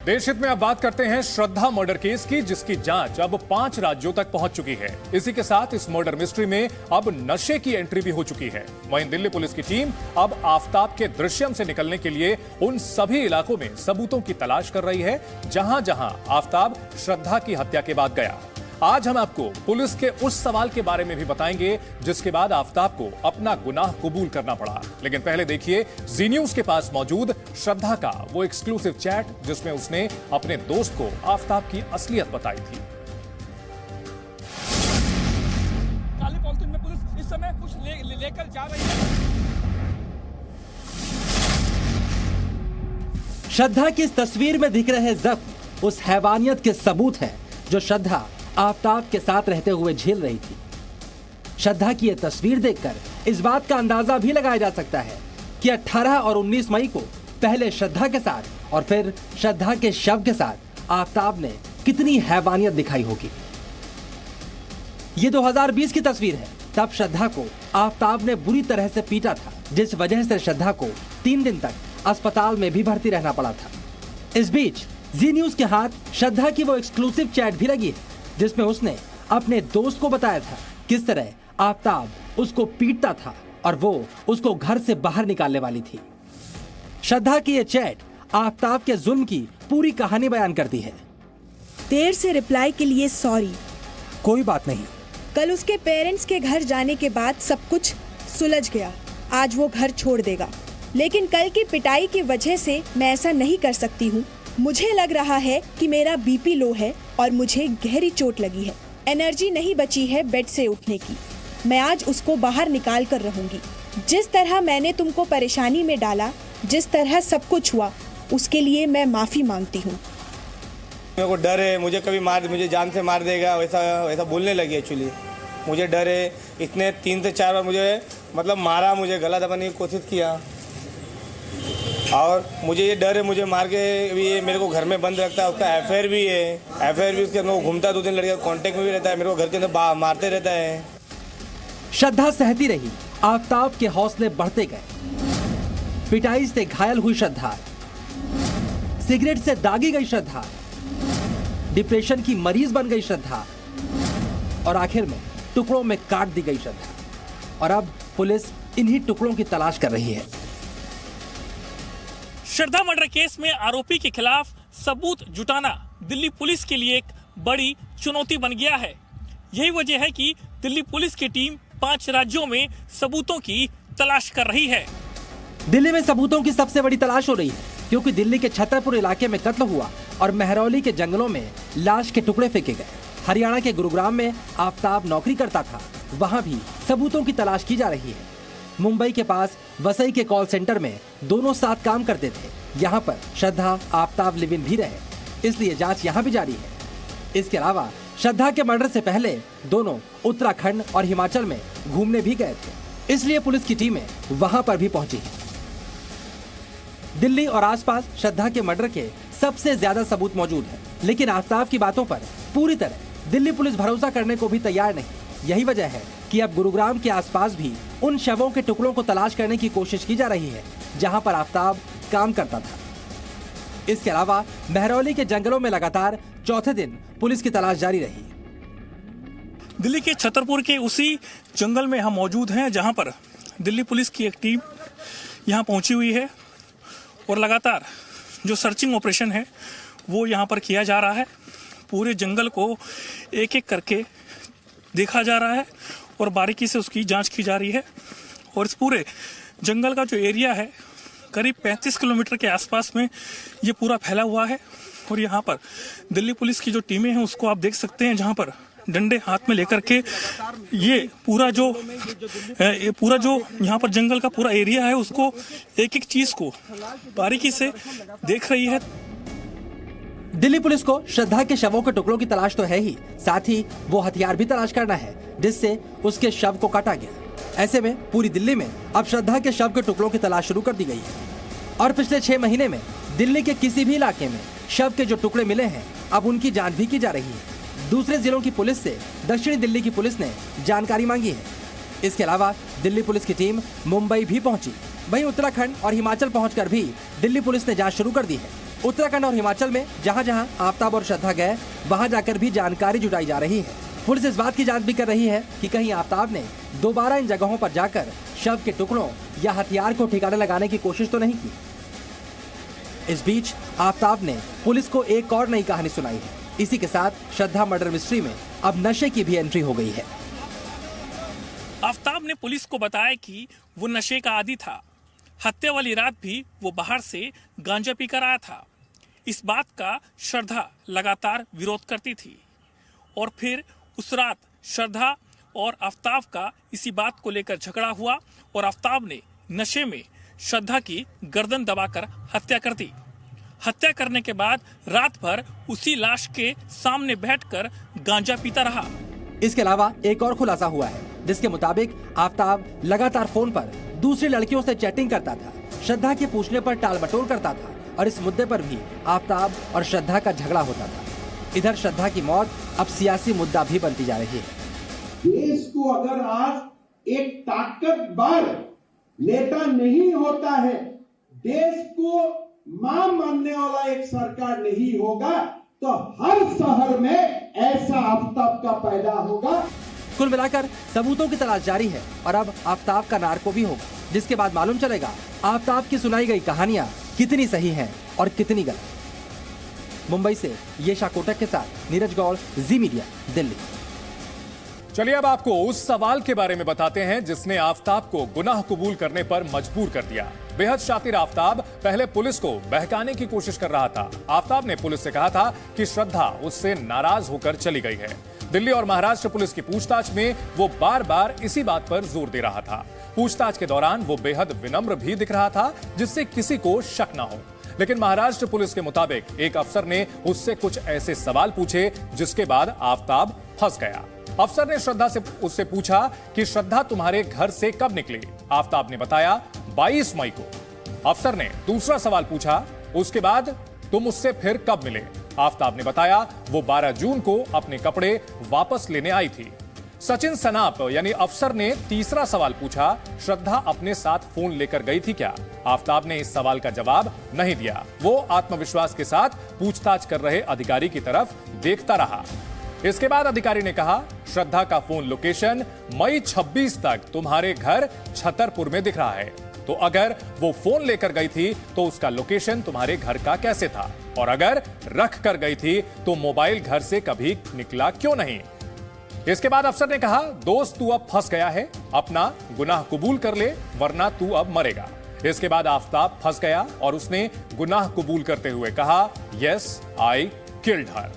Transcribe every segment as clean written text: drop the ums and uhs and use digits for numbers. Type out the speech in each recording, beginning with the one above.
देश हित में अब बात करते हैं श्रद्धा मर्डर केस की, जिसकी जांच अब 5 राज्यों तक पहुंच चुकी है। इसी के साथ इस मर्डर मिस्ट्री में अब नशे की एंट्री भी हो चुकी है। वहीं दिल्ली पुलिस की टीम अब आफताब के दृश्यम से निकलने के लिए उन सभी इलाकों में सबूतों की तलाश कर रही है जहां जहां आफताब श्रद्धा की हत्या के बाद गया। आज हम आपको पुलिस के उस सवाल के बारे में भी बताएंगे जिसके बाद आफताब को अपना गुनाह कबूल करना पड़ा। लेकिन पहले देखिए जी न्यूज के पास मौजूद श्रद्धा का वो एक्सक्लूसिव चैट जिसमें उसने अपने दोस्त को आफताब की असलियत बताई थी। काली पॉलिथीन में पुलिस इस समय कुछ लेकर जा रही है। श्रद्धा की इस तस्वीर में दिख रहे जख्म उस हैवानियत के सबूत हैं जो श्रद्धा आफताब के साथ रहते हुए झेल रही थी। श्रद्धा की यह तस्वीर देखकर इस बात का अंदाजा भी लगाया जा सकता है कि 18 और 19 मई को पहले श्रद्धा के साथ और फिर श्रद्धा के शव के साथ आफताब ने कितनी हैवानियत दिखाई होगी। ये 2020 की तस्वीर है। तब श्रद्धा को आफताब ने बुरी तरह से पीटा था, जिस वजह से श्रद्धा को 3 दिन तक अस्पताल में भी भर्ती रहना पड़ा था। इस बीच जी न्यूज के हाथ श्रद्धा की वो एक्सक्लूसिव चैट भी लगी है जिसमें उसने अपने दोस्त को बताया था किस तरह आफताब उसको पीटता था और वो उसको घर से बाहर निकालने वाली थी। श्रद्धा की ये चैट आफताब के जुल्म की पूरी कहानी बयान करती है। देर से रिप्लाई के लिए सॉरी। कोई बात नहीं। कल उसके पेरेंट्स के घर जाने के बाद सब कुछ सुलझ गया। आज वो घर छोड़ देगा, लेकिन कल की पिटाई की वजह से मैं ऐसा नहीं कर सकती हूँ। मुझे लग रहा है कि मेरा बीपी लो है और मुझे गहरी चोट लगी है। एनर्जी नहीं बची है बेड से उठने की। मैं आज उसको बाहर निकाल कर रहूंगी। जिस तरह मैंने तुमको परेशानी में डाला, जिस तरह सब कुछ हुआ, उसके लिए मैं माफी मांगती हूँ। मेरे को डर है, मुझे जान से मार देगा, वैसा बोलने लगी। एक्चुअली मुझे डर है। इतने 3 से 4 बार मुझे मारा, मुझे गला दबाने की कोशिश किया और मुझे ये डर है मुझे मार के भी ये मेरे को घर में बंद रखता है। उसका अफेयर भी है, अफेयर भी उसके अंदर घूमता है, 2-3 लड़के कांटेक्ट में भी रहता है, मेरे को घर के अंदर मारते रहता है। श्रद्धा सहती रही, आफताब के हौसले बढ़ते गए। पिटाई से घायल हुई श्रद्धा, सिगरेट से दागी गई श्रद्धा, डिप्रेशन की मरीज बन गई श्रद्धा और आखिर में टुकड़ों में काट दी गई श्रद्धा। और अब पुलिस इन्हीं टुकड़ों की तलाश कर रही है। श्रद्धा मर्डर केस में आरोपी के खिलाफ सबूत जुटाना दिल्ली पुलिस के लिए एक बड़ी चुनौती बन गया है। यही वजह है कि दिल्ली पुलिस की टीम 5 राज्यों में सबूतों की तलाश कर रही है। दिल्ली में सबूतों की सबसे बड़ी तलाश हो रही है क्योंकि दिल्ली के छतरपुर इलाके में कत्ल हुआ और मेहरौली के जंगलों में लाश के टुकड़े फेंके गए। हरियाणा के गुरुग्राम में आफताब नौकरी करता था, वहाँ भी सबूतों की तलाश की जा रही है। मुंबई के पास वसई के कॉल सेंटर में दोनों साथ काम करते थे। यहाँ पर श्रद्धा आफताब लिव इन भी रहे, इसलिए जांच यहाँ भी जारी है। इसके अलावा श्रद्धा के मर्डर से पहले दोनों उत्तराखंड और हिमाचल में घूमने भी गए थे, इसलिए पुलिस की टीमें वहां पर भी पहुंची हैं। दिल्ली और आसपास श्रद्धा के मर्डर के सबसे ज्यादा सबूत मौजूद है, लेकिन आफताब की बातों पर पूरी तरह दिल्ली पुलिस भरोसा करने को भी तैयार नहीं। यही वजह है कि अब गुरुग्राम के आसपास भी उन शवों के टुकड़ों को तलाश करने की कोशिश की जा रही है जहां पर आफताब काम करता था। इसके अलावा मेहरौली के जंगलों में लगातार चौथे दिन पुलिस की तलाश जारी रही। दिल्ली के छतरपुर के उसी जंगल में हम मौजूद हैं जहां पर दिल्ली पुलिस की एक टीम यहां पहुंची हुई है और लगातार जो सर्चिंग ऑपरेशन है वो यहां पर किया जा रहा है। पूरे जंगल को एक एक करके देखा जा रहा है और बारीकी से उसकी जांच की जा रही है। और इस पूरे जंगल का जो एरिया है करीब 35 किलोमीटर के आसपास में ये पूरा फैला हुआ है। और यहाँ पर दिल्ली पुलिस की जो टीमें हैं उसको आप देख सकते हैं, जहाँ पर डंडे हाथ में लेकर के ये पूरा जो यहाँ पर जंगल का पूरा एरिया है उसको एक एक चीज को बारीकी से देख रही है। दिल्ली पुलिस को श्रद्धा के शवों के टुकड़ों की तलाश तो है ही, साथ ही वो हथियार भी तलाश करना है जिससे उसके शव को काटा गया। ऐसे में पूरी दिल्ली में अब श्रद्धा के शव के टुकड़ों की तलाश शुरू कर दी गई है और पिछले 6 महीने में दिल्ली के किसी भी इलाके में शव के जो टुकड़े मिले हैं अब उनकी जांच भी की जा रही है। दूसरे जिलों की पुलिस से दक्षिणी दिल्ली की पुलिस ने जानकारी मांगी है। इसके अलावा दिल्ली पुलिस की टीम मुंबई भी पहुंची। वहीं उत्तराखंड और हिमाचल पहुंचकर भी दिल्ली पुलिस ने जांच शुरू कर दी है। उत्तराखंड और हिमाचल में जहां जहां आफताब और श्रद्धा गए वहां जाकर भी जानकारी जुटाई जा रही है। पुलिस इस बात की जांच भी कर रही है कि कहीं आफताब ने दोबारा इन जगहों पर जाकर शव के टुकड़ों या हथियार को ठिकाने लगाने की कोशिश तो नहीं की। इस बीच आफताब ने पुलिस को एक और नई कहानी सुनाई है। इसी के साथ श्रद्धा मर्डर मिस्ट्री में अब नशे की भी एंट्री हो गई है। आफताब ने पुलिस को बताया कि वो नशे का आदी था। हत्या वाली रात भी वो बाहर से गांजा पीकर आया था। इस बात का श्रद्धा लगातार विरोध करती थी और फिर उस रात श्रद्धा और आफताब का इसी बात को लेकर झगड़ा हुआ और आफताब ने नशे में श्रद्धा की गर्दन दबाकर हत्या कर दी। हत्या करने के बाद रात भर उसी लाश के सामने बैठकर गांजा पीता रहा। इसके अलावा एक और खुलासा हुआ है जिसके मुताबिक आफताब लगातार फोन पर दूसरी लड़कियों से चैटिंग करता था, श्रद्धा के पूछने पर टाल मटोल करता था और इस मुद्दे पर भी आफताब और श्रद्धा का झगड़ा होता था। इधर श्रद्धा की मौत अब सियासी मुद्दा भी बनती जा रही है। देश को अगर आज एक ताकतवर नेता नहीं होता है, देश को मां मानने वाला एक सरकार नहीं होगा, तो हर शहर में ऐसा आफताब का पैदा होगा। कुल मिलाकर सबूतों की तलाश जारी है और अब आफताब का नार्को भी होगा, जिसके बाद मालूम चलेगा आफताब की सुनाई गई कहानियां कितनी सही हैं और कितनी गलत। मुंबई से येशा कोटक के साथ नीरज गौड़, जी मीडिया, दिल्ली। चलिए अब आपको उस सवाल के बारे में बताते हैं जिसने आफताब को गुनाह कबूल करने पर मजबूर कर दिया। बेहद शातिर आफताब पहले पुलिस को बहकाने की कोशिश कर रहा था। आफताब ने पुलिस से कहा था कि श्रद्धा उससे नाराज होकर चली गई है। दिल्ली और महाराष्ट्र पुलिस की पूछताछ में वो बार बार इसी बात पर जोर दे रहा था। पूछताछ के दौरान वो बेहद विनम्र भी दिख रहा था, जिससे किसी को शक न हो। लेकिन महाराष्ट्र पुलिस के मुताबिक एक अफसर ने उससे कुछ ऐसे सवाल पूछे जिसके बाद आफताब फंस गया। अफसर ने श्रद्धा से उससे पूछा कि श्रद्धा तुम्हारे घर से कब निकली? आफताब ने बताया 22 मई को। अफसर ने दूसरा सवाल पूछा, उसके बाद तुम उससे फिर कब मिले? आफताब ने बताया वो 12 जून को अपने कपड़े वापस लेने आई थी। सचिन सनाप यानी अफसर ने तीसरा सवाल पूछा, श्रद्धा अपने साथ फोन लेकर गई थी क्या? आफताब ने इस सवाल का जवाब नहीं दिया। वो आत्मविश्वास के साथ पूछताछ कर रहे अधिकारी की तरफ देखता रहा। इसके बाद अधिकारी ने कहा, श्रद्धा का फोन लोकेशन मई 26 तक तुम्हारे घर छतरपुर में दिख रहा है। तो अगर वो फोन लेकर गई थी तो उसका लोकेशन तुम्हारे घर का कैसे था? और अगर रख कर गई थी तो मोबाइल घर से कभी निकला क्यों नहीं? इसके बाद अफसर ने कहा, दोस्त तू अब फंस गया है, अपना गुनाह कबूल कर ले वरना तू अब मरेगा। इसके बाद आफताब फंस गया और उसने गुनाह कबूल करते हुए कहा, यस आई किल्ड हर।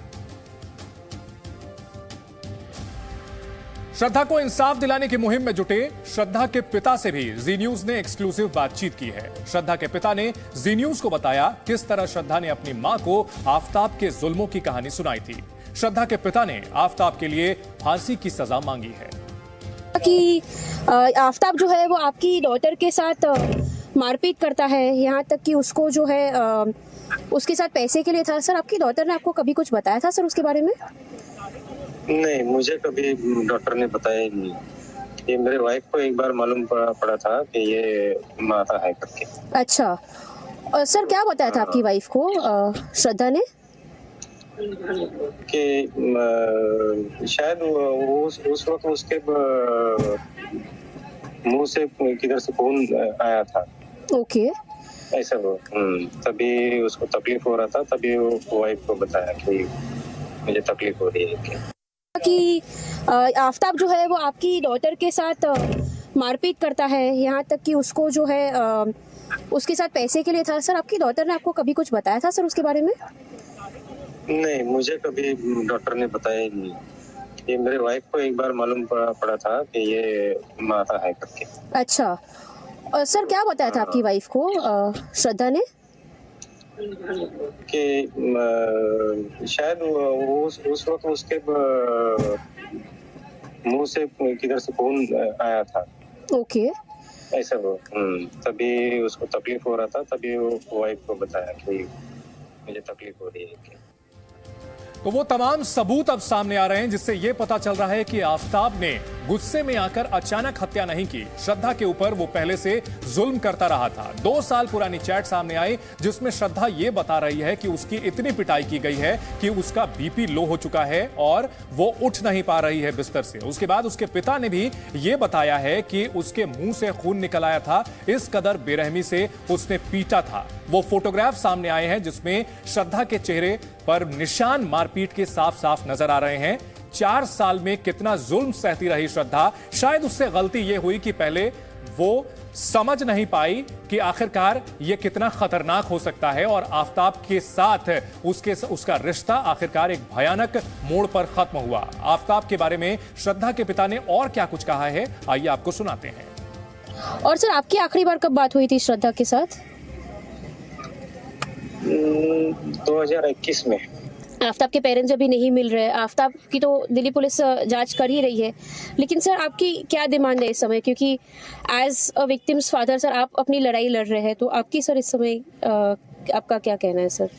श्रद्धा को इंसाफ दिलाने की मुहिम में जुटे श्रद्धा के पिता से भी जी न्यूज ने एक्सक्लूसिव बातचीत की है। श्रद्धा के पिता ने जी न्यूज को बताया किस तरह श्रद्धा ने अपनी मां को आफताब के जुल्मों की कहानी सुनाई थी। श्रद्धा के पिता ने आफताब के लिए फांसी की सजा मांगी है। कि आफताब जो है वो आपकी डॉटर के साथ मारपीट करता है, यहाँ तक कि उसको जो है उसके साथ पैसे के लिए था। सर आपकी डॉटर ने आपको कभी कुछ बताया था सर उसके बारे में? नहीं, मुझे कभी डॉक्टर ने बताया नहीं। ये मेरे वाइफ को एक बार मालूम पड़ा था कि ये माता है करके। अच्छा, सर क्या बताया था आपकी वाइफ को श्रद्धा ने? कि शायद उस वक्त उसके मुंह से किधर से फोन आया था। ओके, ऐसा वो तभी उसको तकलीफ हो रहा था, तभी वो वाइफ को बताया कि मुझे तकलीफ हो रही है। कि आफताब जो है वो आपकी डॉटर के साथ मारपीट करता है, यहाँ तक कि उसको जो है उसके साथ पैसे के लिए था। सर आपकी डॉटर ने आपको कभी कुछ बताया था सर उसके बारे में? नहीं, मुझे कभी डॉक्टर ने बताया नहीं। ये मेरे वाइफ को एक बार मालूम पड़ा था कि ये माता है करके। अच्छा, सर क्या बताया था आपकी वाइफ को श्रद्धा ने? कि शायद उस वक्त उसके मुंह से किधर से फोन आया था। ओके, ऐसा वो तभी उसको तकलीफ हो रहा था, तभी वो वाइफ को बताया कि मुझे तकलीफ हो रही है। तो वो तमाम सबूत अब सामने आ रहे हैं जिससे यह पता चल रहा है कि आफताब ने गुस्से में आकर अचानक हत्या नहीं की। श्रद्धा के ऊपर वो पहले से जुल्म करता रहा था। 2 साल पुरानी चैट सामने आई जिसमें श्रद्धा ये बता रही है कि उसकी इतनी पिटाई की गई है कि उसका बीपी लो हो चुका है और वो उठ नहीं पा रही है बिस्तर से। उसके बाद उसके पिता ने भी ये बताया है कि उसके मुंह से खून निकल आया था, इस कदर बेरहमी से उसने पीटा था। वो फोटोग्राफ सामने आए हैं जिसमें श्रद्धा के चेहरे पर निशान मारपीट के साफ साफ नजर आ रहे हैं। 4 साल में कितना जुल्म सहती रही श्रद्धा। शायद उससे गलती यह हुई कि पहले वो समझ नहीं पाई कि आखिरकार ये कितना खतरनाक हो सकता है और आफताब के साथ उसका रिश्ता आखिरकार एक भयानक मोड़ पर खत्म हुआ। आफताब के बारे में श्रद्धा के पिता ने और क्या कुछ कहा है, आइए आपको सुनाते हैं। और सर, आपकी आखिरी बार कब बात हुई थी श्रद्धा के साथ? 2021 में। आफताब के पेरेंट्स अभी नहीं मिल रहे। आफताब की तो दिल्ली पुलिस जांच कर ही रही है, लेकिन सर आपकी क्या डिमांड है इस समय? क्योंकि as a victim's father sir आप अपनी लड़ाई लड़ रहे हैं, तो आपकी सर इस समय आपका क्या कहना है सर?